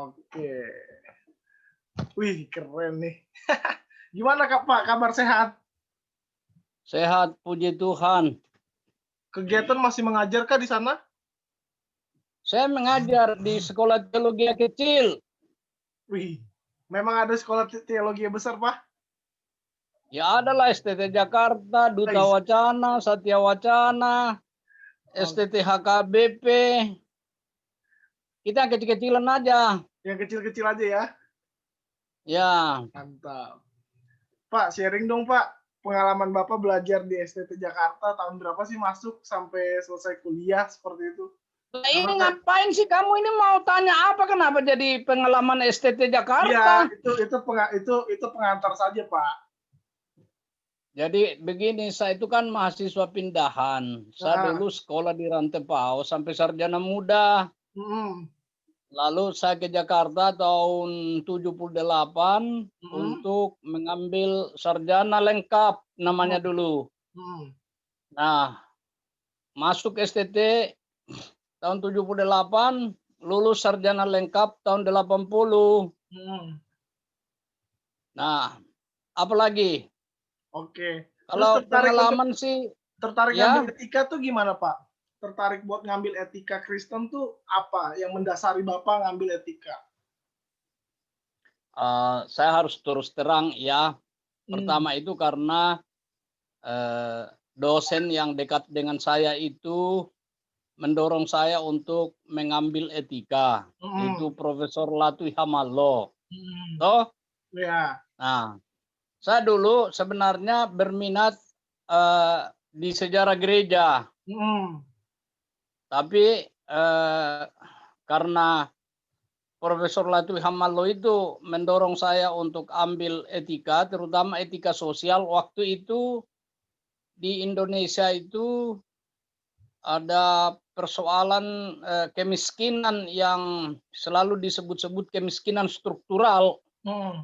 Oke. Wih, keren nih. Gimana Kak, Pak? Kabar sehat? Sehat, puji Tuhan. Kegiatan masih mengajar kah di sana? Saya mengajar di sekolah teologi kecil. Wih, memang ada sekolah teologi yang besar, Pak? Ya adalah STT Jakarta, Duta Guys, Wacana, Satya Wacana, oh, STT HKBP. Kita kecil-kecilan aja. yang kecil-kecil aja ya. Ya, Mantap. Pak, sharing dong, Pak. Pengalaman Bapak belajar di STT Jakarta tahun berapa sih masuk sampai selesai kuliah seperti itu? nah Karena ini kan, ngapain sih kamu ini mau tanya apa? Kenapa jadi pengalaman STT iya, Jakarta? itu pengantar saja, Pak. Jadi begini, saya itu kan mahasiswa pindahan. Saya Nah, dulu sekolah di Rantepao sampai sarjana muda. mm, Lalu saya ke Jakarta tahun 78 mm, untuk mengambil sarjana lengkap namanya mm, dulu. mm, Nah, masuk STT tahun 78, lulus sarjana lengkap tahun 80. mm. Nah, apalagi Oke. Terus kalau pengalaman sih tertarik ngambil ya etika tuh gimana, Pak? Tertarik buat ngambil etika Kristen tuh apa yang mendasari Bapak ngambil etika? saya harus terus terang ya. Hmm, Pertama itu karena dosen yang dekat dengan saya itu mendorong saya untuk mengambil etika, mhm, yaitu Profesor Latwi Hamalo. mhm, Toh, iya, nah, saya dulu sebenarnya berminat di sejarah gereja, mhm, tapi karena Profesor Latwi Hamalo itu mendorong saya untuk ambil etika, terutama etika sosial. Waktu itu di Indonesia itu ada persoalan kemiskinan yang selalu disebut-sebut kemiskinan struktural. mhm,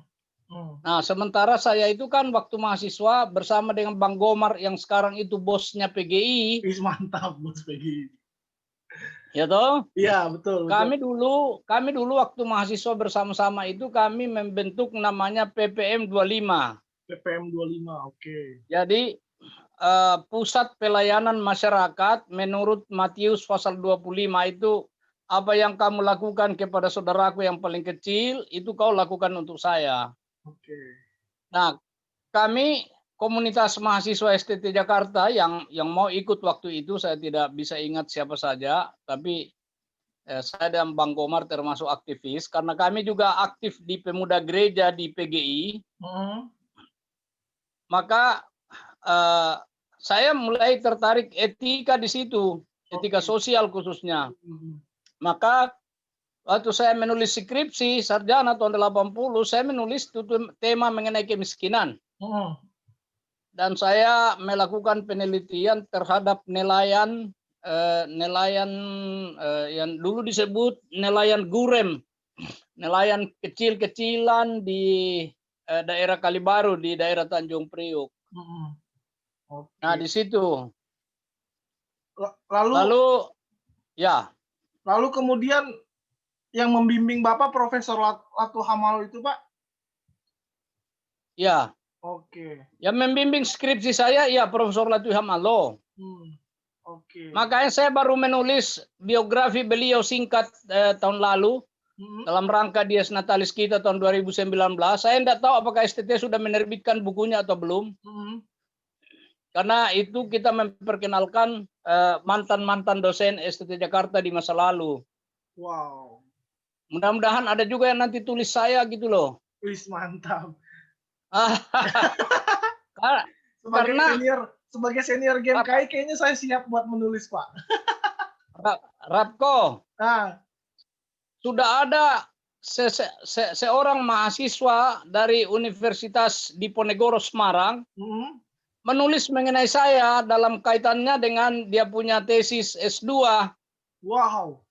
mhm. Nah, sementara saya itu kan waktu mahasiswa bersama dengan Bang Gomar yang sekarang itu bosnya PGI, Wis mantap Bos Pegi. ya toh? Iya, betul betul. Kami dulu waktu mahasiswa bersama-sama itu kami membentuk namanya PPM 25. PPM 25, oke. Jadi pusat pelayanan masyarakat menurut Matius pasal 25 itu apa yang kamu lakukan kepada saudaraku yang paling kecil itu kau lakukan untuk saya. Oke. Nah, kami komunitas mahasiswa STT Jakarta yang mau ikut waktu itu saya tidak bisa ingat siapa saja, tapi saya dan Bang Komar termasuk aktivis karena kami juga aktif di pemuda gereja di PGI, Mhm, maka eh, saya mulai tertarik etika di situ, etika oke. sosial khususnya. Mhm, Maka waktu saya menulis skripsi sarjana tahun 80, saya menulis tema mengenai kemiskinan. mhm, Dan saya melakukan penelitian terhadap nelayan yang dulu disebut nelayan gurem, nelayan kecil-kecilan di daerah Kalibaru, di daerah Tanjung Priuk. mhm, Nah, oke. di situ. Lalu Lalu ya, lalu kemudian yang membimbing Bapak Profesor Latu Hamalo itu, Pak? ya, Oke. yang membimbing skripsi saya ya Profesor Latwi Hamalo. Hmm, oke. Makanya saya baru menulis biografi beliau singkat tahun lalu Mhm, dalam rangka Dies Natalis kita tahun 2019. Saya tidak tahu apakah STT sudah menerbitkan bukunya atau belum. mhm. Karena itu kita memperkenalkan mantan-mantan dosen STT Jakarta di masa lalu. Wow, Mudah-mudahan ada juga yang nanti tulis saya gitu loh. wis mantap. Sebagai Karena senior sebagai senior game Rap- KAI kayaknya saya siap buat menulis, Pak. Rapko, Nah, sudah ada seorang mahasiswa dari Universitas Diponegoro Semarang mhm. menulis mengenai saya dalam kaitannya dengan dia punya tesis S2 Wow.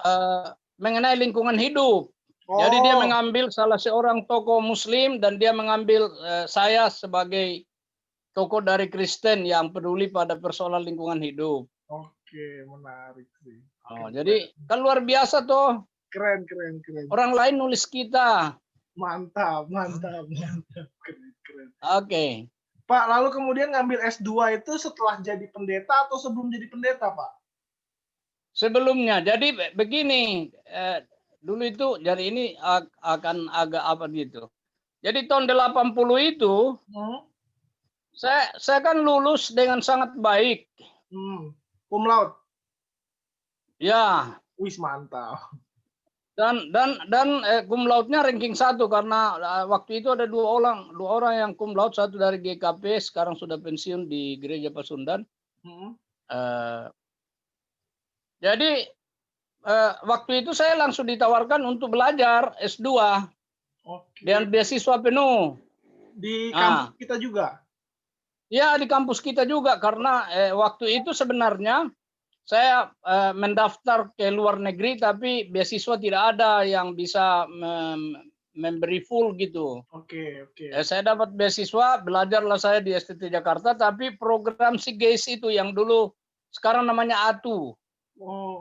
eh, mengenai lingkungan hidup. Jadi dia Oh, mengambil salah seorang tokoh Muslim dan dia mengambil saya sebagai tokoh dari Kristen yang peduli pada persoalan lingkungan hidup. oke, menarik sih. Oh, Keren. jadi kan luar biasa tuh. Keren, keren, keren. Orang lain nulis kita. Mantap, mantap, mantap. Keren, keren. Oke. Pak, lalu kemudian ngambil S2 itu setelah jadi pendeta atau sebelum jadi pendeta, Pak? Sebelumnya, jadi begini, dulu itu, jadi ini akan agak apa gitu. Jadi tahun 80 itu, saya kan lulus dengan sangat baik. Cum laude. Ya. Wis mantap. Dan cum laude-nya ranking 1 karena waktu itu ada dua orang yang cum laude, satu dari GKP, sekarang sudah pensiun di Gereja Pasundan. Jadi waktu itu saya langsung ditawarkan untuk belajar S2 dengan beasiswa penuh. Di kampus kita juga? Ya, di kampus kita juga karena waktu itu sebenarnya saya mendaftar ke luar negeri tapi beasiswa tidak ada yang bisa memberi full gitu. Saya dapat beasiswa, belajarlah saya di STT Jakarta, tapi program SIGES itu yang dulu sekarang namanya ATU.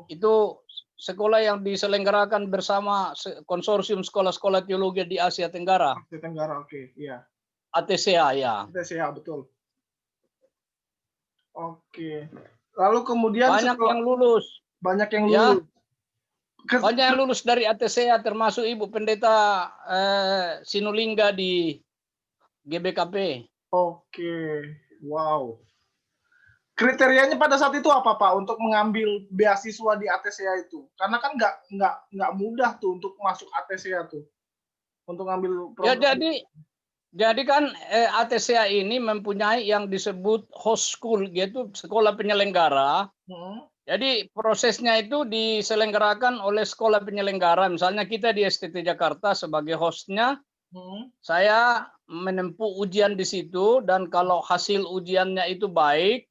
Itu sekolah yang diselenggarakan bersama konsorsium sekolah-sekolah teologi di Asia Tenggara. Asia Tenggara, oke, iya. ATCA, ya. ATCA, betul. Oke. Lalu kemudian banyak yang lulus. Banyak yang lulus. Banyak yang lulus dari ATCA, termasuk Ibu Pendeta Sinulingga di GBKP. Oke, wow. Kriterianya pada saat itu apa, Pak, untuk mengambil beasiswa di ATCA itu? Karena kan nggak mudah tuh untuk masuk ATCA tuh, untuk ngambil program. Ya, jadi kan ATCA ini mempunyai yang disebut host school, yaitu sekolah penyelenggara. Jadi prosesnya itu diselenggarakan oleh sekolah penyelenggara. Misalnya kita di STT Jakarta sebagai hostnya, saya menempuh ujian di situ, dan kalau hasil ujiannya itu baik,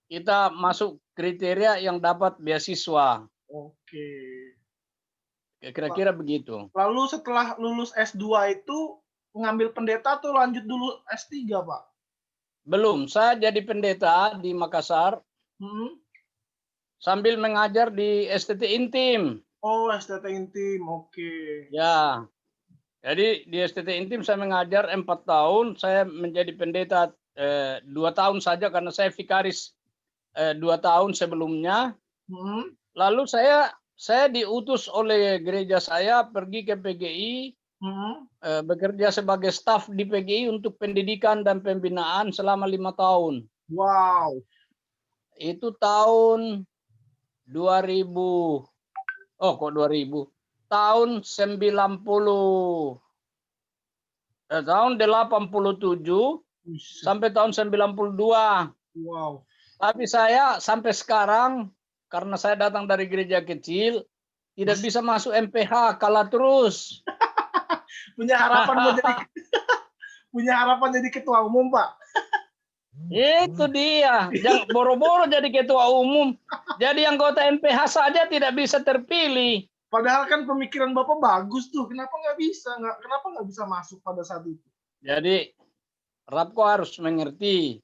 kita masuk kriteria yang dapat beasiswa. Oke. Kira-kira begitu. Lalu setelah lulus S2 itu mengambil pendeta atau lanjut dulu S3, Pak? Belum, saya jadi pendeta di Makassar. Sambil mengajar di STT Intim. Oh, STT Intim, oke. Ya. Jadi di STT Intim saya mengajar 4 tahun, saya menjadi pendeta 2 tahun saja karena saya vikaris 2 tahun sebelumnya. Lalu saya diutus oleh gereja saya pergi ke PGI, bekerja sebagai staf di PGI untuk pendidikan dan pembinaan selama 5 tahun. Wow. Itu tahun 2000. Oh, kok 2000? Tahun 90. Tahun 87 sampai tahun 92. Wow. Tapi saya sampai sekarang karena saya datang dari gereja kecil tidak bisa masuk MPH, kalah terus. Punya harapan jadi ketua umum, Pak. Itu dia, jangan boro-boro jadi ketua umum. Jadi anggota MPH saja tidak bisa terpilih. Padahal kan pemikiran Bapak bagus tuh, kenapa nggak bisa masuk pada saat itu? Jadi Rapko harus mengerti,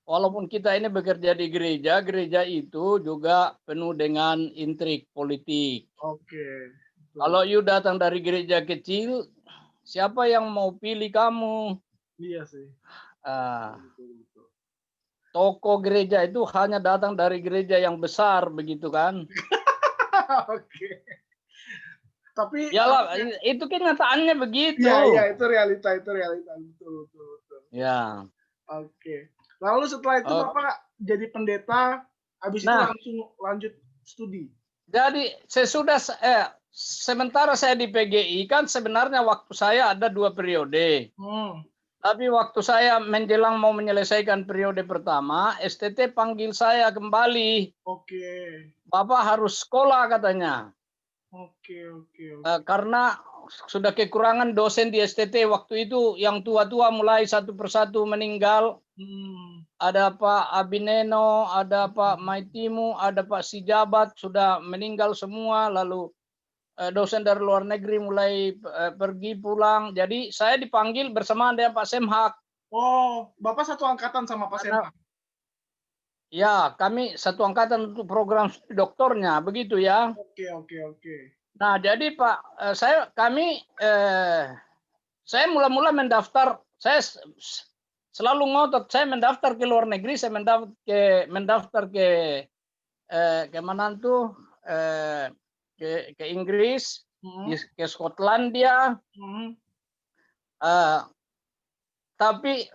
walaupun kita ini bekerja di gereja, gereja itu juga penuh dengan intrik politik. Oke. Kalau you datang dari gereja kecil, siapa yang mau pilih kamu? Iya sih. Tokoh gereja itu hanya datang dari gereja yang besar, begitu kan? Oke. Tapi yalah, itu kenyataannya begitu. Iya, itu realita betul. Ya. Oke. Lalu setelah itu Bapak jadi pendeta, habis itu langsung lanjut studi. Jadi sementara saya di PGI kan sebenarnya waktu saya ada 2 periode. Tapi waktu saya menjelang mau menyelesaikan periode pertama, STT panggil saya kembali. Oke. Bapak harus sekolah katanya. Oke. Karena sudah kekurangan dosen di STT waktu itu, yang tua-tua mulai satu persatu meninggal. Ada Pak Abineno, ada Pak Maitimu, ada Pak Sijabat sudah meninggal semua. Lalu dosen dari luar negeri mulai pergi pulang. Jadi saya dipanggil bersamaan dengan Pak Semhak. Oh, Bapak satu angkatan sama Pak Semhak? Ya, kami satu angkatan untuk program doktornya, begitu ya. Oke. Nah, jadi Pak, saya mula-mula mendaftar, selalu ngotot, saya mendaftar ke luar negeri, saya mendaftar ke mana tuh, ke Inggris, ke Skotlandia, tapi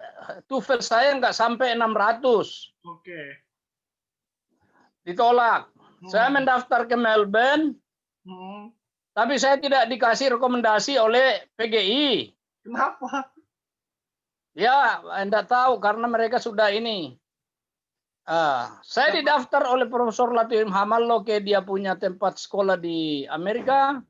TOEFL saya nggak sampai 600, Oke. ditolak. Saya mendaftar ke Melbourne, tapi saya tidak dikasih rekomendasi oleh PGI. Kenapa? Ya, Anda tahu karena mereka sudah ini. Saya didaftar oleh Profesor Latif Hamallo ke dia punya tempat sekolah di Amerika.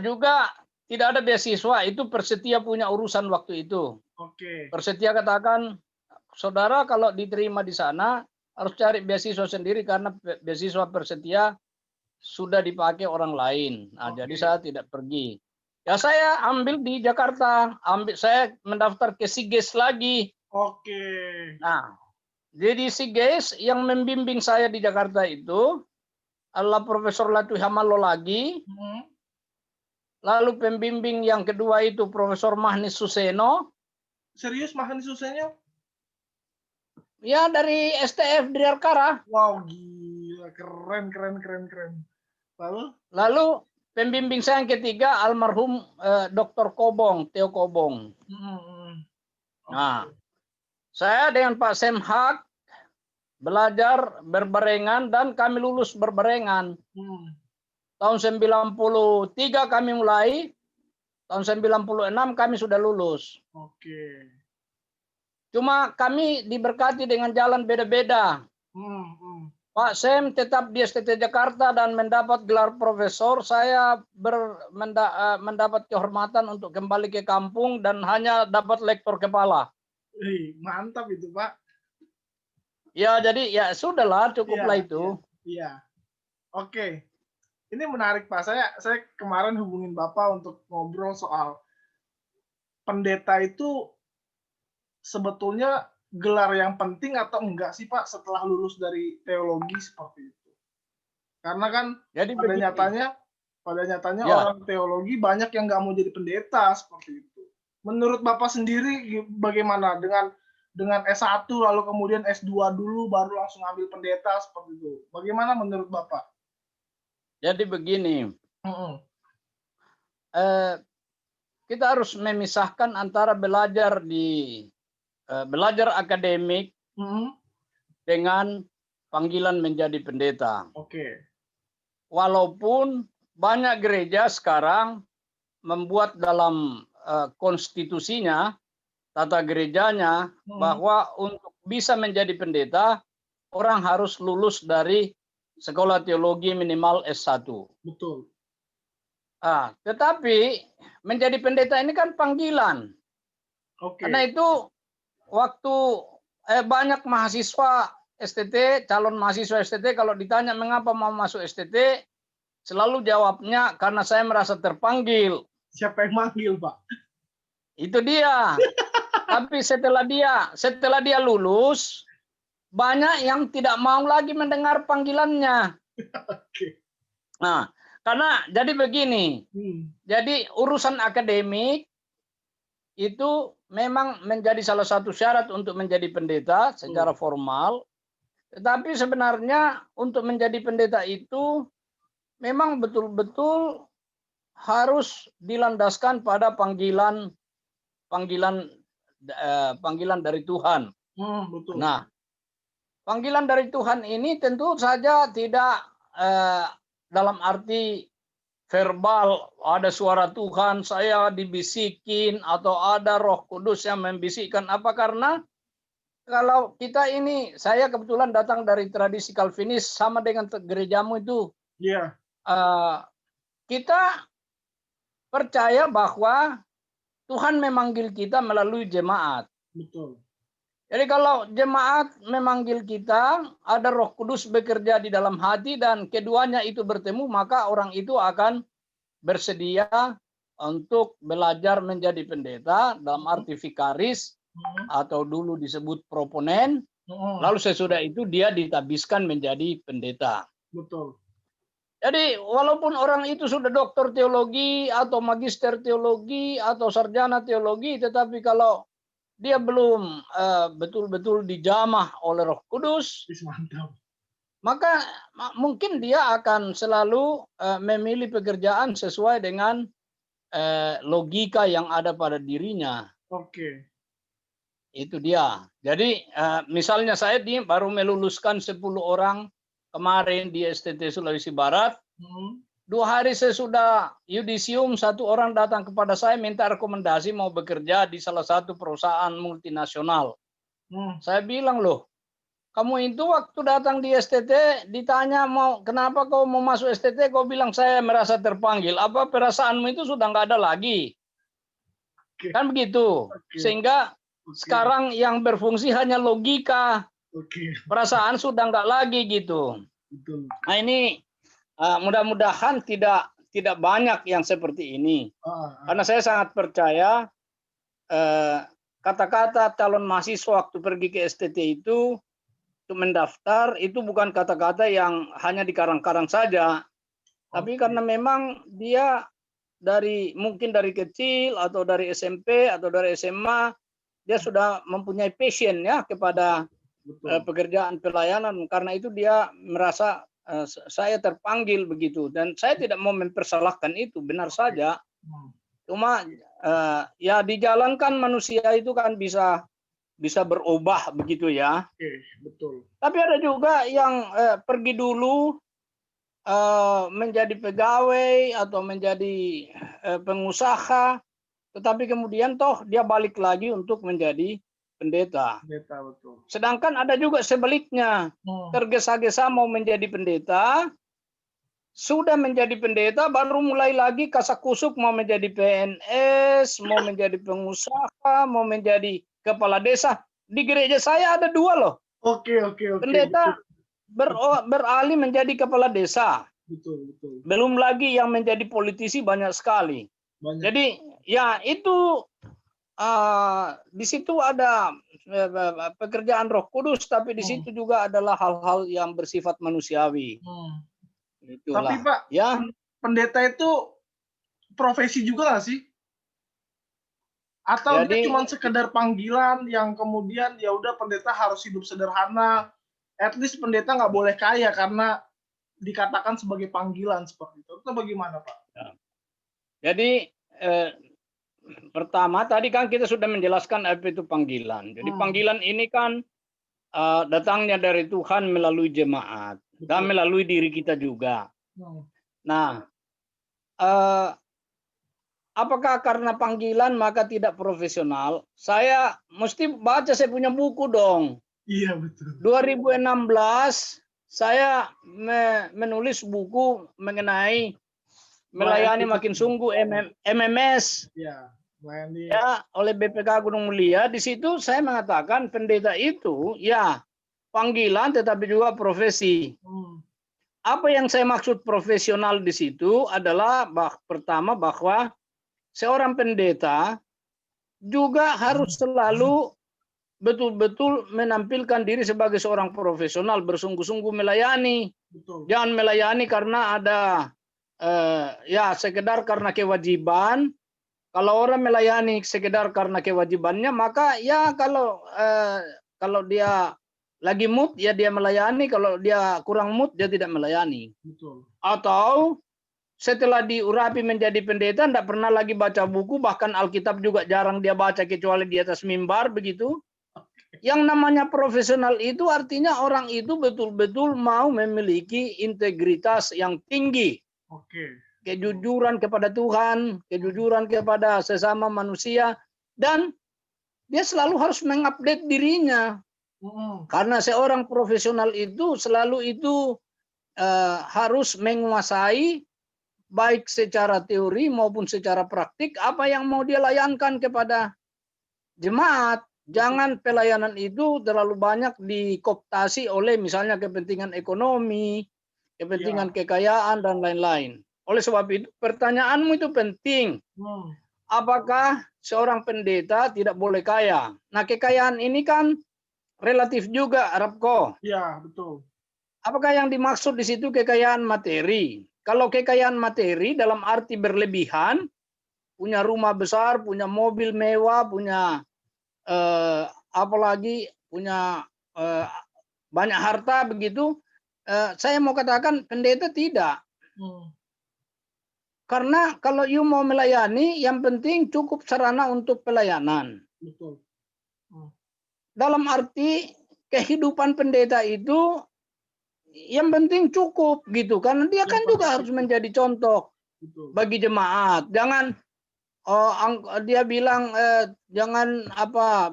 Juga tidak ada beasiswa, itu Persetia punya urusan waktu itu. Oke. Persetia katakan, saudara kalau diterima di sana harus cari beasiswa sendiri karena beasiswa Persetia sudah dipakai orang lain. Nah, jadi saya tidak pergi. Ya saya ambil di Jakarta, saya mendaftar ke SIGES lagi. Oke. Nah, jadi SIGES yang membimbing saya di Jakarta itu adalah Profesor Latif Hamallo lagi. Lalu pembimbing yang kedua itu Profesor Mahnis Suseno. Serius Mahnis Suseno? Ya, dari STF Dirgantara. Wow, gila, keren. Lalu pembimbing saya yang ketiga almarhum Dr. Kobong, Theo Kobong. Nah, saya dengan Pak Semhak belajar berbarengan dan kami lulus berbarengan. Tahun 93 kami mulai, tahun 96 kami sudah lulus. Oke. Cuma kami diberkati dengan jalan beda-beda. Pak Sem tetap di STT Jakarta dan mendapat gelar profesor. Saya mendapat kehormatan untuk kembali ke kampung dan hanya dapat lektor kepala. Mantap itu, Pak. Ya, jadi ya sudahlah, cukuplah itu. Iya. Oke. Ini menarik, Pak. Saya kemarin hubungin Bapak untuk ngobrol soal pendeta itu sebetulnya gelar yang penting atau enggak sih, Pak, setelah lulus dari teologi seperti itu? Karena kan Jadi pada nyatanya ya. orang teologi banyak yang nggak mau jadi pendeta seperti itu. Menurut Bapak sendiri bagaimana dengan S1 lalu kemudian S2 dulu baru langsung ambil pendeta seperti itu? Bagaimana menurut Bapak? Jadi begini, kita harus memisahkan antara belajar akademik dengan panggilan menjadi pendeta. Oke. Walaupun banyak gereja sekarang membuat dalam konstitusinya, tata gerejanya, bahwa untuk bisa menjadi pendeta, orang harus lulus dari sekolah teologi minimal S1. Betul. Tetapi menjadi pendeta ini kan panggilan. Oke. Karena itu waktu banyak mahasiswa STT, calon mahasiswa STT kalau ditanya mengapa mau masuk STT, selalu jawabnya karena saya merasa terpanggil. Siapa yang manggil, Pak? Itu dia. Tapi setelah dia lulus, banyak yang tidak mau lagi mendengar panggilannya. Oke. Nah, karena jadi begini. Jadi urusan akademik itu memang menjadi salah satu syarat untuk menjadi pendeta secara formal. Tetapi sebenarnya untuk menjadi pendeta itu memang betul-betul harus dilandaskan pada panggilan dari Tuhan. Betul. Nah, panggilan dari Tuhan ini tentu saja tidak dalam arti verbal, ada suara Tuhan, saya dibisikin, atau ada Roh Kudus yang membisikkan. Apa? Karena kalau kita ini, saya kebetulan datang dari tradisi Calvinis sama dengan gerejamu itu. Iya. Kita percaya bahwa Tuhan memanggil kita melalui jemaat. Betul. Jadi kalau jemaat memanggil kita, ada Roh Kudus bekerja di dalam hati dan keduanya itu bertemu, maka orang itu akan bersedia untuk belajar menjadi pendeta dalam arti vikaris atau dulu disebut proponen. Lalu sesudah itu dia ditabiskan menjadi pendeta. Betul. Jadi walaupun orang itu sudah doktor teologi atau magister teologi atau sarjana teologi, tetapi kalau dia belum betul-betul dijamah oleh Roh Kudus, Mantap. maka mungkin dia akan selalu memilih pekerjaan sesuai dengan logika yang ada pada dirinya. Oke. Itu dia. Jadi misalnya saya baru meluluskan 10 orang kemarin di STT Sulawesi Barat. 2 hari sesudah yudisium, 1 orang datang kepada saya minta rekomendasi mau bekerja di salah satu perusahaan multinasional. Saya bilang, loh, kamu itu waktu datang di STT ditanya kenapa kau mau masuk STT, kau bilang saya merasa terpanggil. Apa perasaanmu itu sudah nggak ada lagi? Kan begitu. Sehingga sekarang yang berfungsi hanya logika. Perasaan sudah nggak lagi gitu. Nah ini mudah-mudahan tidak banyak yang seperti ini. Karena saya sangat percaya kata-kata calon mahasiswa waktu pergi ke STT itu untuk mendaftar itu bukan kata-kata yang hanya dikarang-karang saja. Tapi karena memang dia mungkin dari kecil atau dari SMP atau dari SMA dia sudah mempunyai passion ya kepada pekerjaan pelayanan, karena itu dia merasa saya terpanggil begitu, dan saya tidak mau mempersalahkan itu, benar saja. Cuma ya dijalankan manusia itu kan bisa berubah begitu ya. Betul. Tapi ada juga yang pergi dulu menjadi pegawai atau menjadi pengusaha, tetapi kemudian toh dia balik lagi untuk menjadi pendeta. Betul. Sedangkan ada juga sebaliknya, tergesa-gesa mau menjadi pendeta, sudah menjadi pendeta baru mulai lagi kasak-kusuk mau menjadi PNS, mau menjadi pengusaha, mau menjadi kepala desa. Di gereja saya ada 2 loh. Oke. Pendeta beralih menjadi kepala desa. Betul. Belum lagi yang menjadi politisi banyak sekali. Jadi ya itu di situ ada pekerjaan Roh Kudus, tapi di situ juga adalah hal-hal yang bersifat manusiawi. Itulah. Tapi Pak, ya, pendeta itu profesi juga nggak sih? Atau dia cuma sekedar panggilan yang kemudian ya udah pendeta harus hidup sederhana, at least pendeta nggak boleh kaya karena dikatakan sebagai panggilan seperti itu. Itu bagaimana Pak? Ya. Jadi pertama tadi kan kita sudah menjelaskan apa itu panggilan. Jadi panggilan ini kan datangnya dari Tuhan melalui jemaat. Betul. Dan melalui diri kita juga. Nah, apakah karena panggilan maka tidak profesional? Saya mesti baca, saya punya buku dong. Iya betul. 2016 saya menulis buku mengenai melayani makin sungguh MMS. Ya, ya, oleh BPK Gunung Mulia. Di situ saya mengatakan pendeta itu ya panggilan tetapi juga profesi. Apa yang saya maksud profesional di situ adalah pertama bahwa seorang pendeta juga harus selalu betul-betul menampilkan diri sebagai seorang profesional, bersungguh-sungguh melayani. Betul. Jangan melayani karena ada ya sekedar karena kewajiban. Kalau orang melayani sekedar karena kewajibannya, maka ya kalau dia lagi mood ya dia melayani, kalau dia kurang mood dia tidak melayani. Betul. Atau setelah diurapi menjadi pendeta tidak pernah lagi baca buku, bahkan Alkitab juga jarang dia baca kecuali di atas mimbar begitu. Yang namanya profesional itu artinya orang itu betul-betul mau memiliki integritas yang tinggi. Kejujuran kepada Tuhan, kejujuran kepada sesama manusia, dan dia selalu harus mengupdate dirinya. Karena seorang profesional itu selalu itu harus menguasai baik secara teori maupun secara praktik apa yang mau dia layankan kepada jemaat. Jangan pelayanan itu terlalu banyak dikooptasi oleh misalnya kepentingan ekonomi, kepentingan kekayaan, dan lain-lain. Oleh sebab itu, pertanyaanmu itu penting. Apakah seorang pendeta tidak boleh kaya? Nah, kekayaan ini kan relatif juga, Rabko. Iya, betul. Apakah yang dimaksud di situ kekayaan materi? kalau kekayaan materi dalam arti berlebihan, punya rumah besar, punya mobil mewah, punya apalagi punya banyak harta begitu, saya mau katakan pendeta tidak. Karena kalau you mau melayani, yang penting cukup sarana untuk pelayanan. Betul. Dalam arti kehidupan pendeta itu yang penting cukup gitu, karena dia kan juga harus menjadi contoh Betul. bagi jemaat. Jangan dia bilang jangan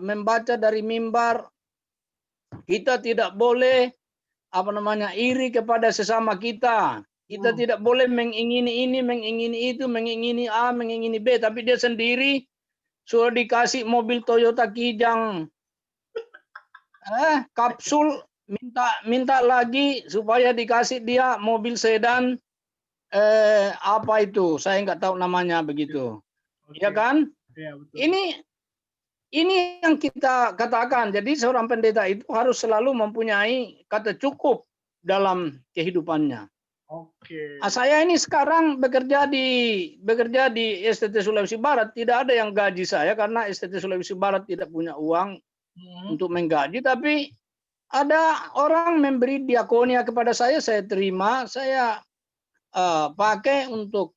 membaca dari mimbar, kita tidak boleh iri kepada sesama kita. Kita tidak boleh mengingini ini, mengingini itu, mengingini A, mengingini B, tapi dia sendiri sudah dikasih mobil Toyota Kijang, kapsul, minta lagi supaya dikasih dia mobil sedan, apa itu? Saya nggak tahu namanya begitu. Ya kan? Ya, betul. Ini yang kita katakan. Jadi seorang pendeta itu harus selalu mempunyai kata cukup dalam kehidupannya. Oke. Saya ini sekarang bekerja di STT Sulawesi Barat, tidak ada yang gaji saya karena STT Sulawesi Barat tidak punya uang untuk menggaji, tapi ada orang memberi diakonia kepada saya terima, saya pakai untuk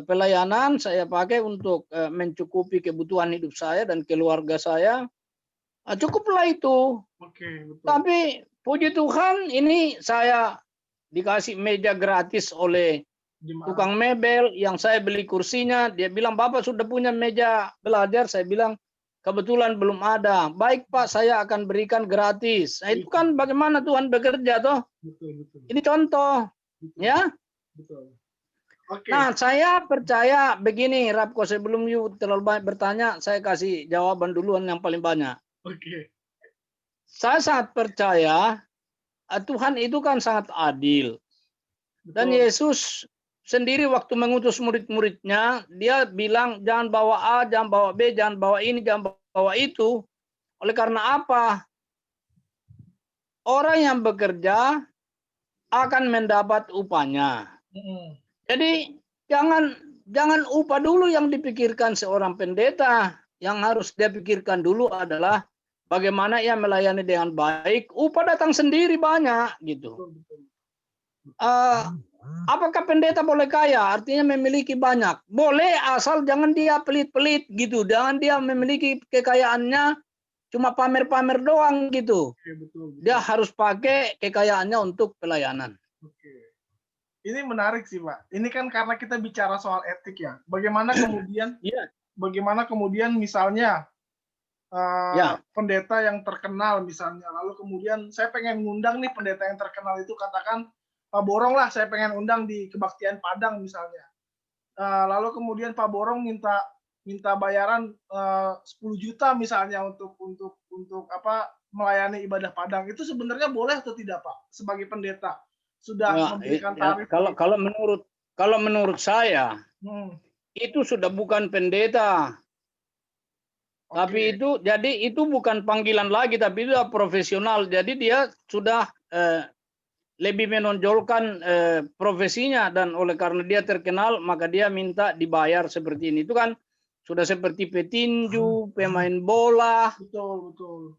pelayanan, saya pakai untuk mencukupi kebutuhan hidup saya dan keluarga saya. Cukuplah itu. Oke, betul. Tapi puji Tuhan ini saya dikasih meja gratis oleh tukang mebel yang saya beli kursinya. Dia bilang, Bapak sudah punya meja belajar? Saya bilang, kebetulan belum ada. Baik Pak, saya akan berikan gratis. Nah, itu kan bagaimana Tuhan bekerja toh. Betul. Ini contoh. Betul. Ya. Betul. Oke. Nah, saya percaya begini, Rapko, sebelum you terlalu banyak bertanya, saya kasih jawaban duluan yang paling banyak. Oke. Saya sangat percaya Tuhan itu kan sangat adil. Dan Yesus sendiri waktu mengutus murid-muridnya, dia bilang jangan bawa A, jangan bawa B, jangan bawa ini, jangan bawa itu. Oleh karena apa? Orang yang bekerja akan mendapat upahnya. Jadi jangan upah dulu yang dipikirkan seorang pendeta. Yang harus dia pikirkan dulu adalah bagaimana ia melayani dengan baik. Upah datang sendiri banyak gitu. Apakah pendeta boleh kaya? Artinya memiliki banyak. Boleh, asal jangan dia pelit-pelit gitu. Jangan dia memiliki kekayaannya cuma pamer-pamer doang gitu. Betul. Dia harus pakai kekayaannya untuk pelayanan. Oke. Ini menarik sih, Pak. Ini kan karena kita bicara soal etik ya. Bagaimana kemudian misalnya pendeta yang terkenal misalnya, lalu kemudian saya pengen ngundang nih pendeta yang terkenal itu, katakan Pak Borong lah, saya pengen undang di Kebaktian Padang misalnya. Lalu kemudian Pak Borong minta bayaran 10 juta misalnya untuk melayani ibadah Padang. Itu sebenarnya boleh atau tidak, Pak? Sebagai pendeta sudah memberikan tarif. Kalau menurut saya itu sudah bukan pendeta. Tapi itu bukan panggilan lagi, tapi itu profesional. Jadi dia sudah lebih menonjolkan profesinya, dan oleh karena dia terkenal maka dia minta dibayar seperti ini. Itu kan sudah seperti petinju, pemain bola. Betul.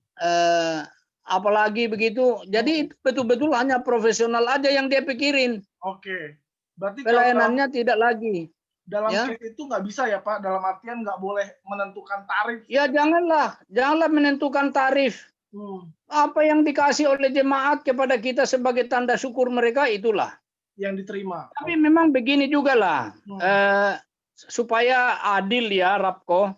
Apalagi begitu. Jadi itu betul-betul hanya profesional aja yang dia pikirin. Oke. Berarti pelayanannya tidak lagi. Dalam case itu nggak bisa ya Pak, dalam artian nggak boleh menentukan tarif. Ya janganlah menentukan tarif. Apa yang dikasih oleh jemaat kepada kita sebagai tanda syukur mereka, itulah yang diterima. Tapi memang begini juga lah, supaya adil ya Rapko.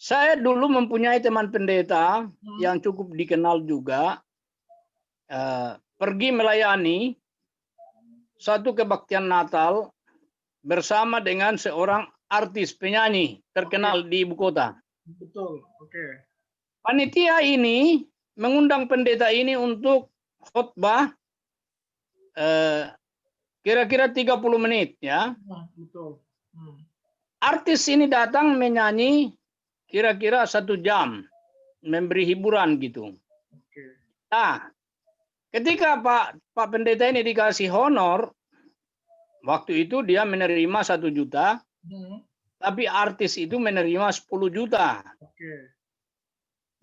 Saya dulu mempunyai teman pendeta yang cukup dikenal juga, pergi melayani satu kebaktian Natal bersama dengan seorang artis penyanyi terkenal di ibu kota. Betul, oke. Panitia ini mengundang pendeta ini untuk khotbah kira-kira 30 menit ya. Betul. Artis ini datang menyanyi kira-kira 1 jam, memberi hiburan gitu. Nah, ketika Pak Pendeta ini dikasih honor, Waktu itu dia menerima 1 juta, Hmm. tapi artis itu menerima 10 juta. Oke.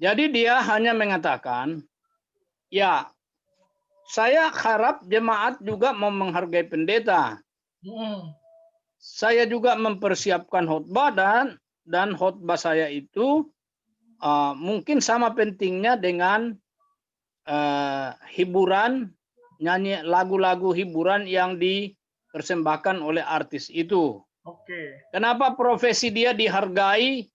Jadi dia hanya mengatakan, ya saya harap jemaat juga mau menghargai pendeta. Hmm. Saya juga mempersiapkan khotbah dan khotbah saya itu mungkin sama pentingnya dengan hiburan, nyanyi lagu-lagu hiburan yang dipersembahkan oleh artis itu. Oke. Kenapa profesi dia dihargai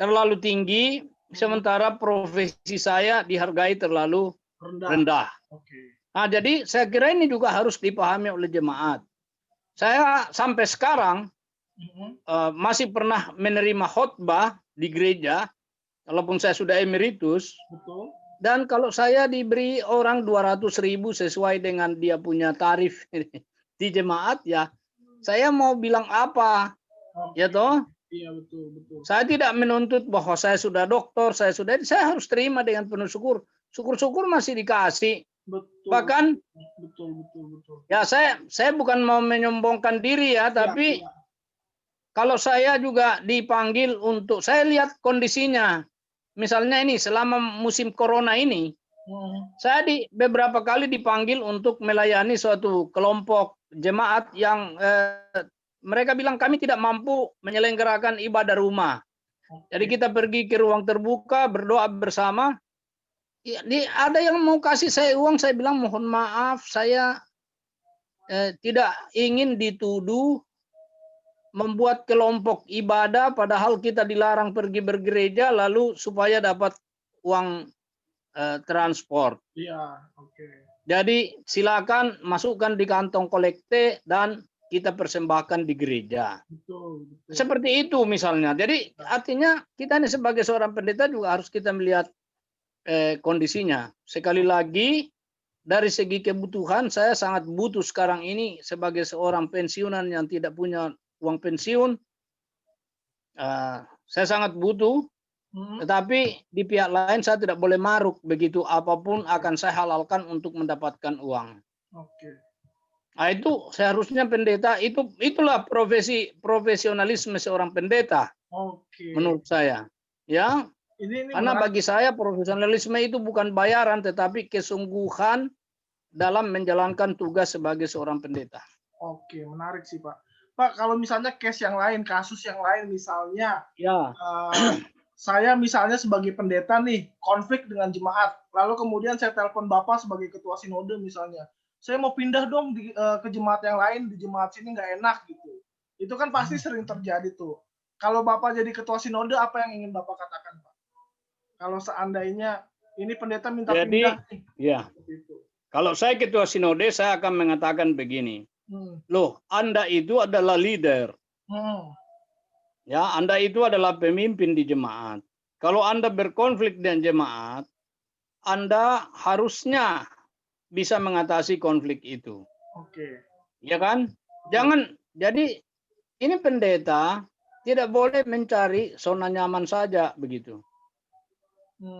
terlalu tinggi, sementara profesi saya dihargai terlalu Rendah. rendah. Oke. Nah, jadi saya kira ini juga harus dipahami oleh jemaat. Saya sampai sekarang Hmm. masih pernah menerima khotbah di gereja, walaupun saya sudah emeritus. Betul. Dan kalau saya diberi orang 200.000 sesuai dengan dia punya tarif di jemaat, ya saya mau bilang apa? Oke. Ya toh? Iya, betul, betul. Saya tidak menuntut bahwa saya sudah doktor, saya harus terima dengan penuh syukur. Syukur-syukur masih dikasih. Betul. Bahkan Betul, betul, betul. ya saya bukan mau menyombongkan diri ya, tapi Ya. kalau saya juga dipanggil untuk, saya lihat kondisinya. Misalnya ini selama musim corona ini, saya beberapa kali dipanggil untuk melayani suatu kelompok jemaat yang mereka bilang kami tidak mampu menyelenggarakan ibadah rumah. Jadi kita pergi ke ruang terbuka, berdoa bersama. Ya, ada yang mau kasih saya uang, saya bilang mohon maaf, saya tidak ingin dituduh membuat kelompok ibadah padahal kita dilarang pergi bergereja lalu supaya dapat uang transport. Iya, oke. Jadi silakan masukkan di kantong kolekte dan kita persembahkan di gereja. Betul, betul. Seperti itu misalnya. Jadi artinya kita ini sebagai seorang pendeta juga harus kita melihat kondisinya. Sekali lagi dari segi kebutuhan saya sangat butuh sekarang ini sebagai seorang pensiunan yang tidak punya uang pensiun. Saya sangat butuh, tetapi di pihak lain saya tidak boleh maruk begitu apapun akan saya halalkan untuk mendapatkan uang. Oke. Nah, itu seharusnya pendeta itulah profesionalisme seorang pendeta. Oke. Menurut saya, ya. Ini Karena menarik. bagi saya profesionalisme itu bukan bayaran tetapi kesungguhan dalam menjalankan tugas sebagai seorang pendeta. Oke, menarik sih, Pak. Pak, kalau misalnya case yang lain, kasus yang lain misalnya, Ya. saya misalnya sebagai pendeta nih, konflik dengan jemaat, lalu kemudian saya telepon Bapak sebagai ketua sinode misalnya, saya mau pindah dong ke jemaat yang lain, di jemaat sini nggak enak gitu. Itu kan pasti sering terjadi tuh. Kalau Bapak jadi ketua sinode, apa yang ingin Bapak katakan, Pak? Kalau seandainya ini pendeta minta pindah nih. Ya. Kalau saya ketua sinode, saya akan mengatakan begini. Loh, Anda itu adalah leader. Ya, Anda itu adalah pemimpin di jemaat. Kalau Anda berkonflik dengan jemaat, Anda harusnya bisa mengatasi konflik itu. Oke. Ya kan? Jangan, jadi ini pendeta tidak boleh mencari zona nyaman saja begitu.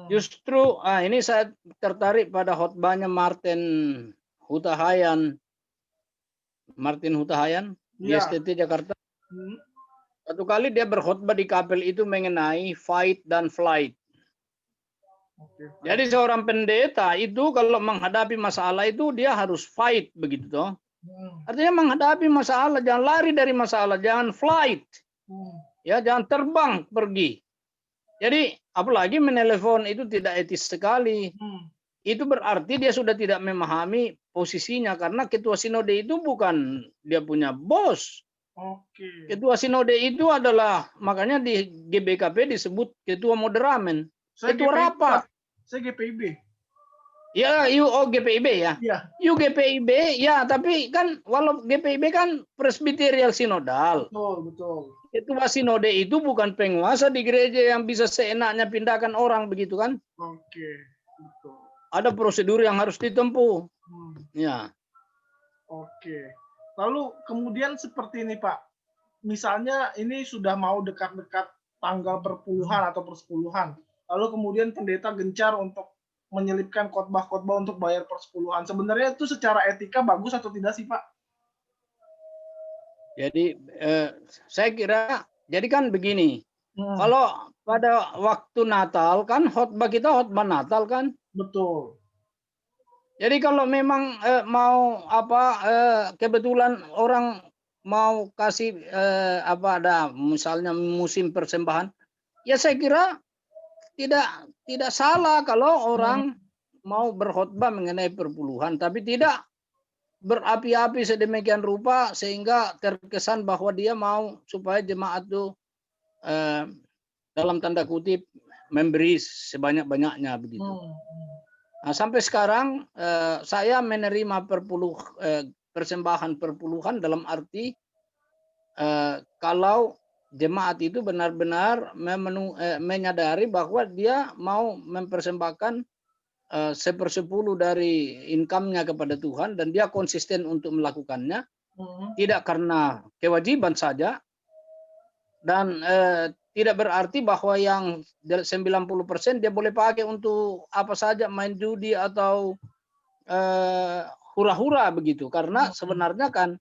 Justru ini saya tertarik pada khotbahnya Martin Hutahayan di STT Jakarta. Satu kali dia berkhotbah di kapel itu mengenai fight dan flight. Jadi seorang pendeta itu kalau menghadapi masalah itu dia harus fight begitu toh. Artinya menghadapi masalah, jangan lari dari masalah, jangan flight. Ya, jangan terbang pergi. Jadi apalagi menelepon itu tidak etis sekali. Itu berarti dia sudah tidak memahami posisinya karena ketua sinode itu bukan dia punya bos. Ketua sinode itu adalah, makanya di GBKP disebut ketua moderamen. Ketua rapat. Saya GPIB. Ya, GPIB ya. Iya. GPIB ya, tapi kan walau GPIB kan presbiterial sinodal. Betul. Ketua sinode itu bukan penguasa di gereja yang bisa seenaknya pindahkan orang begitu kan? Oke, betul. Ada prosedur yang harus ditempuh. Ya. Oke. Lalu kemudian seperti ini Pak, misalnya ini sudah mau dekat-dekat tanggal perpuluhan atau persepuluhan, lalu kemudian pendeta gencar untuk menyelipkan khotbah-khotbah untuk bayar persepuluhan. Sebenarnya itu secara etika bagus atau tidak sih Pak? Jadi saya kira, jadi kan begini, Hmm, kalau pada waktu Natal kan khotbah kita khotbah Natal kan. betul. Jadi kalau memang mau apa kebetulan orang mau kasih apa ada misalnya musim persembahan, ya saya kira tidak salah kalau Hmm, orang mau berkhotbah mengenai perpuluhan, tapi tidak berapi-api sedemikian rupa sehingga terkesan bahwa dia mau supaya jemaat itu eh, dalam tanda kutip memberi sebanyak-banyaknya begitu. hmm, Nah, sampai sekarang saya menerima persembahan perpuluhan dalam arti kalau jemaat itu benar-benar menyadari bahwa dia mau mempersembahkan 1/10 dari income-nya kepada Tuhan dan dia konsisten untuk melakukannya, hmm. tidak karena kewajiban saja dan tidak berarti bahwa yang 90% dia boleh pakai untuk apa saja, main judi atau hura-hura begitu. Karena sebenarnya kan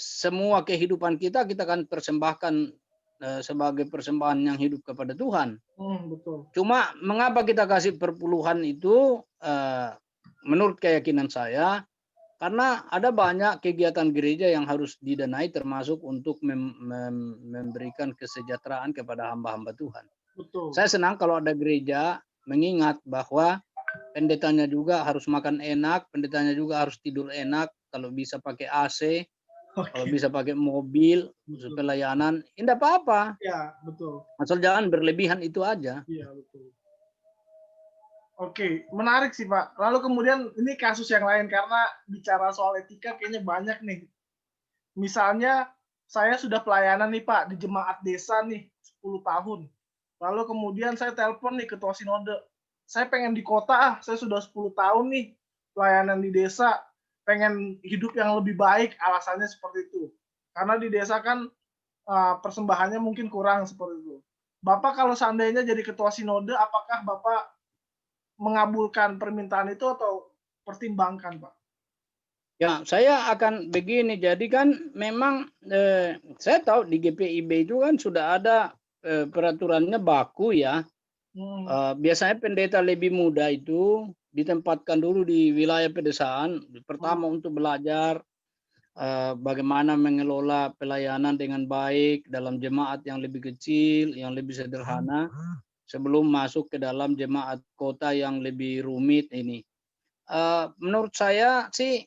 semua kehidupan kita akan persembahkan sebagai persembahan yang hidup kepada Tuhan. Betul. Cuma mengapa kita kasih perpuluhan itu menurut keyakinan saya, karena ada banyak kegiatan gereja yang harus didanai termasuk untuk memberikan kesejahteraan kepada hamba-hamba Tuhan. Betul. Saya senang kalau ada gereja mengingat bahwa pendetanya juga harus makan enak, pendetanya juga harus tidur enak, kalau bisa pakai AC, kalau Oke. bisa pakai mobil, Betul. pelayanan, tidak apa-apa. Ya, betul. Asal jangan berlebihan itu aja. Iya, betul. Oke, menarik sih Pak. Lalu kemudian ini kasus yang lain karena bicara soal etika kayaknya banyak nih. Misalnya saya sudah pelayanan nih Pak di jemaat desa nih 10 tahun. Lalu kemudian saya telepon nih ketua sinode. Saya pengen di kota saya sudah 10 tahun nih pelayanan di desa, pengen hidup yang lebih baik, alasannya seperti itu. Karena di desa kan persembahannya mungkin kurang seperti itu. Bapak kalau seandainya jadi ketua sinode, apakah Bapak mengabulkan permintaan itu atau pertimbangkan, Pak? Ya, saya akan begini. Jadi kan memang saya tahu di GPIB itu kan sudah ada peraturannya baku ya. Biasanya pendeta lebih muda itu ditempatkan dulu di wilayah pedesaan, pertama untuk belajar bagaimana mengelola pelayanan dengan baik dalam jemaat yang lebih kecil, yang lebih sederhana, sebelum masuk ke dalam jemaat kota yang lebih rumit ini. Menurut saya sih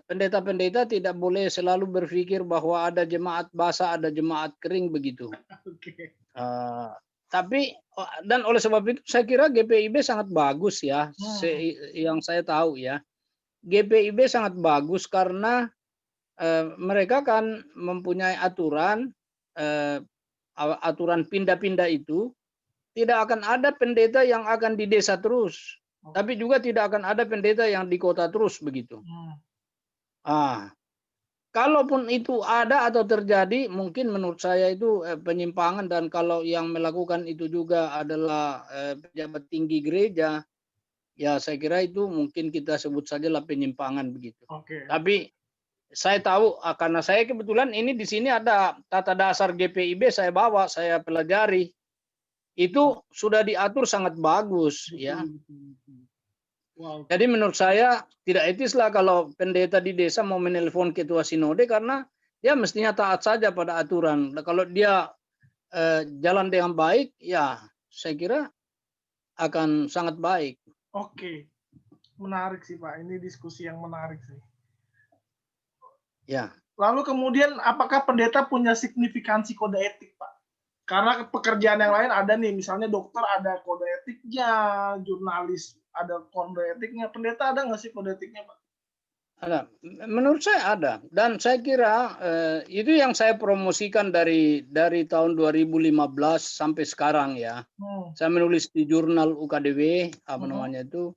pendeta-pendeta tidak boleh selalu berpikir bahwa ada jemaat basah, ada jemaat kering begitu. Oke. Tapi dan oleh sebab itu saya kira GPIB sangat bagus ya, yang saya tahu ya. GPIB sangat bagus karena mereka kan mempunyai aturan aturan pindah-pindah itu tidak akan ada pendeta yang akan di desa terus, tapi juga tidak akan ada pendeta yang di kota terus begitu. Kalaupun itu ada atau terjadi, mungkin menurut saya itu penyimpangan dan kalau yang melakukan itu juga adalah pejabat tinggi gereja, ya saya kira itu mungkin kita sebut sajalah penyimpangan begitu. Oke. Tapi saya tahu karena saya kebetulan ini di sini ada tata dasar GPIB saya bawa, saya pelajari. Itu sudah diatur sangat bagus ya. Wow. Jadi menurut saya tidak etislah kalau pendeta di desa mau menelpon ketua sinode karena dia mestinya taat saja pada aturan. Kalau dia jalan dengan baik, ya saya kira akan sangat baik. Oke. Menarik sih Pak, ini diskusi yang menarik sih. Ya. Lalu kemudian apakah pendeta punya signifikansi kode etik Pak? Karena pekerjaan yang lain ada nih, misalnya dokter ada kode etiknya, jurnalis ada kode etiknya, pendeta ada nggak sih kode etiknya Pak? Ada. Menurut saya ada dan saya kira itu yang saya promosikan dari tahun 2015 sampai sekarang ya. Saya menulis di jurnal UKDW apa namanya itu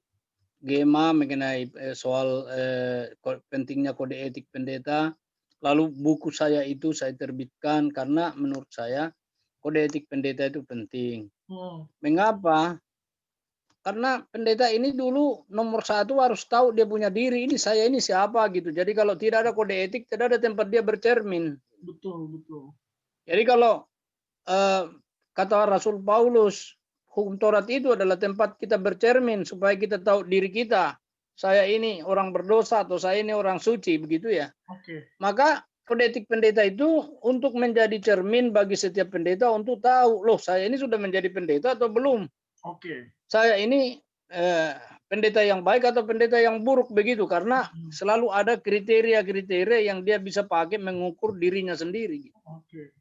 GEMA mengenai soal pentingnya kode etik pendeta. Lalu buku saya itu saya terbitkan karena menurut saya kode etik pendeta itu penting. Mengapa? karena pendeta ini dulu nomor satu harus tahu dia punya diri, ini saya ini siapa gitu. Jadi kalau tidak ada kode etik, tidak ada tempat dia bercermin. Betul, betul. Jadi kalau kata Rasul Paulus, hukum Taurat itu adalah tempat kita bercermin supaya kita tahu diri kita. Saya ini orang berdosa atau saya ini orang suci, begitu ya. Oke. Maka kode etik pendeta itu untuk menjadi cermin bagi setiap pendeta untuk tahu, loh saya ini sudah menjadi pendeta atau belum. Oke. Saya ini pendeta yang baik atau pendeta yang buruk, begitu. Karena selalu ada kriteria-kriteria yang dia bisa pakai mengukur dirinya sendiri. Oke.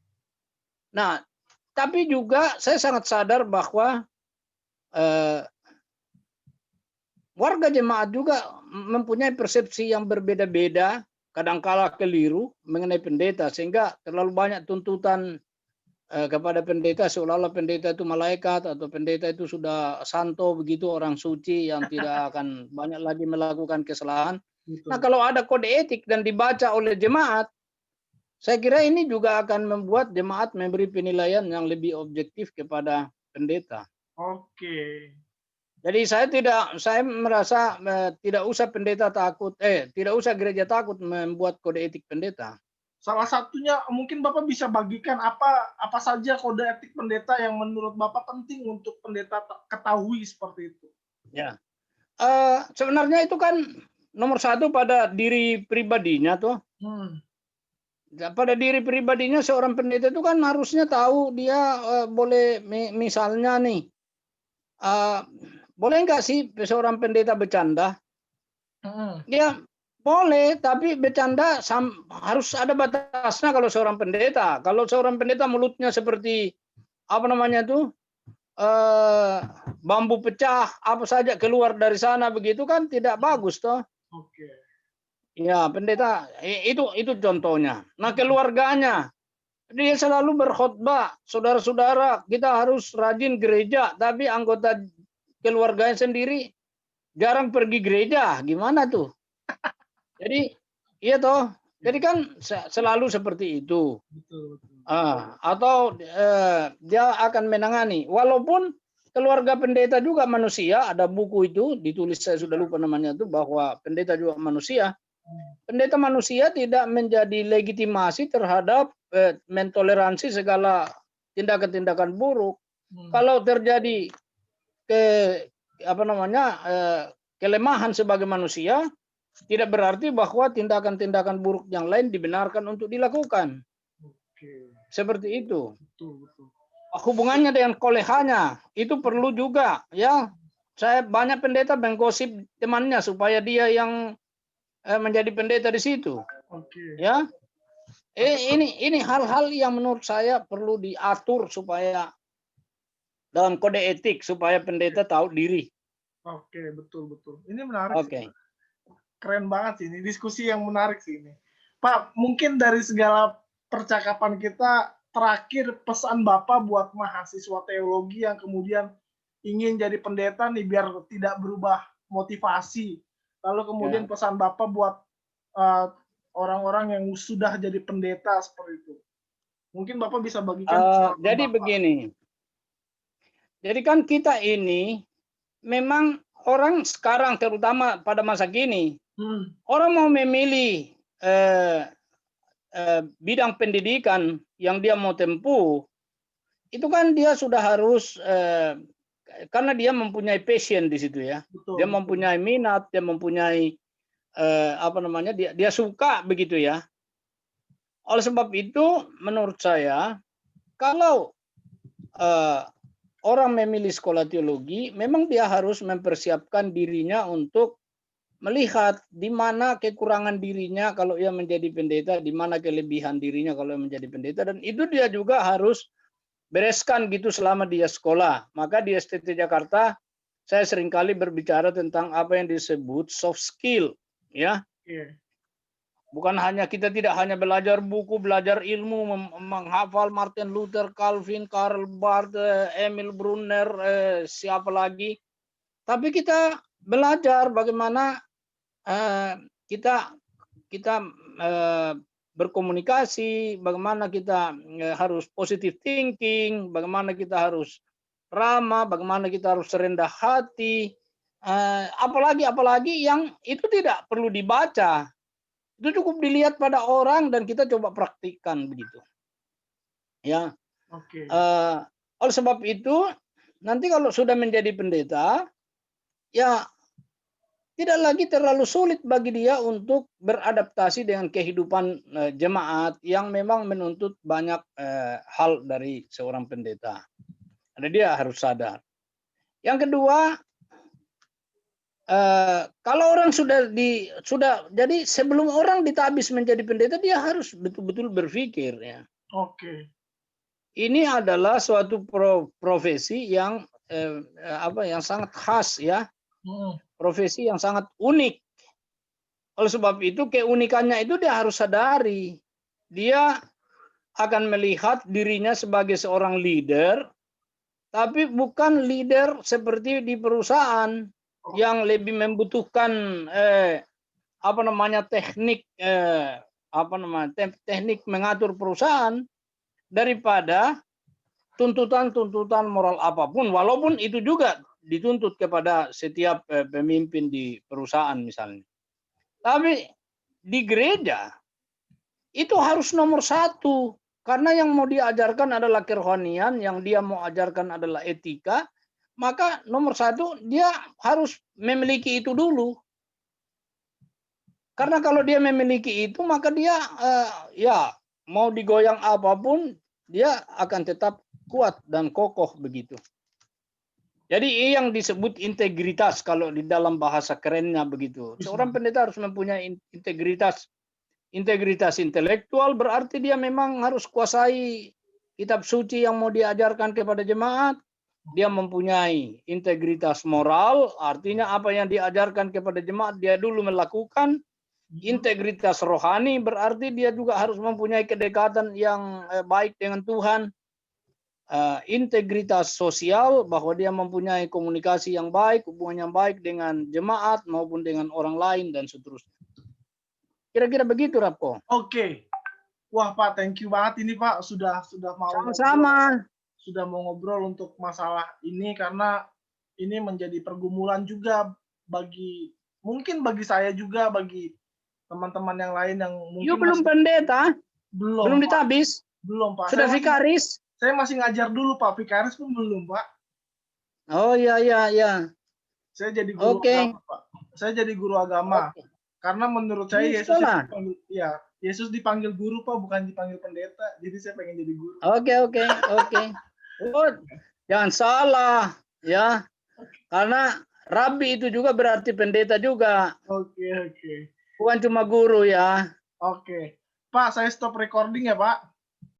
Nah, tapi juga saya sangat sadar bahwa warga jemaat juga mempunyai persepsi yang berbeda-beda, kadangkala keliru mengenai pendeta, sehingga terlalu banyak tuntutan kepada pendeta seolah-olah pendeta itu malaikat atau pendeta itu sudah santo begitu, orang suci yang tidak akan banyak lagi melakukan kesalahan. Betul. Nah, kalau ada kode etik dan dibaca oleh jemaat, saya kira ini juga akan membuat jemaat memberi penilaian yang lebih objektif kepada pendeta. Oke. Jadi saya merasa tidak usah pendeta takut, tidak usah gereja takut membuat kode etik pendeta. Salah satunya mungkin Bapak bisa bagikan apa saja kode etik pendeta yang menurut Bapak penting untuk pendeta ketahui seperti itu. Ya, sebenarnya itu kan nomor satu pada diri pribadinya tuh. Pada diri pribadinya seorang pendeta itu kan harusnya tahu dia boleh misalnya nih, boleh nggak sih seorang pendeta bercanda? Dia boleh, tapi bercanda harus ada batasnya kalau seorang pendeta. Kalau seorang pendeta mulutnya seperti apa namanya tuh, bambu pecah, apa saja keluar dari sana begitu kan tidak bagus toh. Oke. Ya, pendeta itu contohnya. Nah, keluarganya dia selalu berkhotbah, saudara-saudara, kita harus rajin gereja, tapi anggota keluarganya sendiri jarang pergi gereja. Gimana tuh? Jadi, iya toh. Jadi kan selalu seperti itu. Betul. Atau dia akan menangani. Walaupun keluarga pendeta juga manusia, ada buku itu ditulis, saya sudah lupa namanya itu, bahwa pendeta juga manusia. Pendeta manusia tidak menjadi legitimasi terhadap mentoleransi segala tindakan-tindakan buruk. Kalau terjadi kelemahan sebagai manusia, tidak berarti bahwa tindakan-tindakan buruk yang lain dibenarkan untuk dilakukan. Seperti itu. Betul. Hubungannya dengan kolehanya itu perlu juga, ya. Saya banyak pendeta menggosip temannya supaya dia yang menjadi pendeta di situ. Ya. Ini hal-hal yang menurut saya perlu diatur supaya dalam kode etik supaya pendeta tahu diri. Oke, betul. Ini menarik. Oke. Keren banget sih ini, diskusi yang menarik sih ini. Pak, mungkin dari segala percakapan kita, terakhir pesan Bapak buat mahasiswa teologi yang kemudian ingin jadi pendeta nih biar tidak berubah motivasi. Lalu kemudian pesan Bapak buat orang-orang yang sudah jadi pendeta seperti itu. Mungkin Bapak bisa bagikan. Jadi Bapak. Begini. Jadi kan kita ini memang orang sekarang terutama pada masa kini, orang mau memilih bidang pendidikan yang dia mau tempuh, itu kan dia sudah harus karena dia mempunyai passion di situ ya. Betul, dia mempunyai minat, dia mempunyai dia suka begitu ya. Oleh sebab itu menurut saya kalau orang memilih sekolah teologi, memang dia harus mempersiapkan dirinya untuk melihat di mana kekurangan dirinya kalau ia menjadi pendeta, di mana kelebihan dirinya kalau ia menjadi pendeta, dan itu dia juga harus bereskan gitu selama dia sekolah. Maka di STT Jakarta saya seringkali berbicara tentang apa yang disebut soft skill, ya. Bukan hanya kita tidak hanya belajar buku, belajar ilmu, menghafal Martin Luther, Calvin, Karl Barth, Emil Brunner, siapa lagi. Tapi kita belajar bagaimana kita berkomunikasi, bagaimana kita harus positive thinking, bagaimana kita harus ramah, bagaimana kita harus rendah hati, apalagi yang itu tidak perlu dibaca. Itu cukup dilihat pada orang dan kita coba praktikkan begitu. Ya. Oke. Oleh sebab itu, nanti kalau sudah menjadi pendeta, ya tidak lagi terlalu sulit bagi dia untuk beradaptasi dengan kehidupan jemaat yang memang menuntut banyak hal dari seorang pendeta. Ada dia harus sadar. Yang kedua, kalau orang sudah jadi sebelum orang ditabis menjadi pendeta, dia harus betul-betul berpikir ya. Oke. Ini adalah suatu profesi yang yang sangat khas ya. Profesi yang sangat unik. Oleh sebab itu keunikannya itu dia harus sadari. Dia akan melihat dirinya sebagai seorang leader, tapi bukan leader seperti di perusahaan yang lebih membutuhkan teknik teknik mengatur perusahaan daripada tuntutan-tuntutan moral apapun, walaupun itu juga dituntut kepada setiap pemimpin di perusahaan misalnya. Tapi di gereja itu harus nomor satu, karena yang mau diajarkan adalah kerohanian, yang dia mau ajarkan adalah etika, maka nomor satu dia harus memiliki itu dulu. Karena kalau dia memiliki itu, maka dia mau digoyang apapun, dia akan tetap kuat dan kokoh begitu. Jadi yang disebut integritas kalau di dalam bahasa kerennya begitu. Seorang pendeta harus mempunyai integritas. Integritas intelektual berarti dia memang harus kuasai kitab suci yang mau diajarkan kepada jemaat. Dia mempunyai integritas moral, artinya apa yang diajarkan kepada jemaat dia dulu melakukan. Integritas rohani berarti dia juga harus mempunyai kedekatan yang baik dengan Tuhan. Integritas sosial bahwa dia mempunyai komunikasi yang baik, hubungan yang baik dengan jemaat maupun dengan orang lain dan seterusnya. Kira-kira begitu, Rapko. Oke. Wah, Pak, thank you banget ini, Pak, sudah mau sama-sama. Sudah mau ngobrol untuk masalah ini karena ini menjadi pergumulan juga mungkin bagi saya juga, bagi teman-teman yang lain yang mungkin belum pendeta? Belum ditabis? Belum, Pak. Sudah vikaris? Saya masih ngajar dulu, Pak. Vikaris pun belum, Pak. Oh iya. Saya jadi guru agama, Pak. Saya jadi guru agama. Okay. Karena menurut saya Yesus dipanggil guru, Pak, bukan dipanggil pendeta. Jadi saya pengen jadi guru. Oke. Oh, jangan salah ya. Karena rabi itu juga berarti pendeta juga. Oke. Bukan cuma guru ya. Oke. Pak, saya stop recording ya, Pak.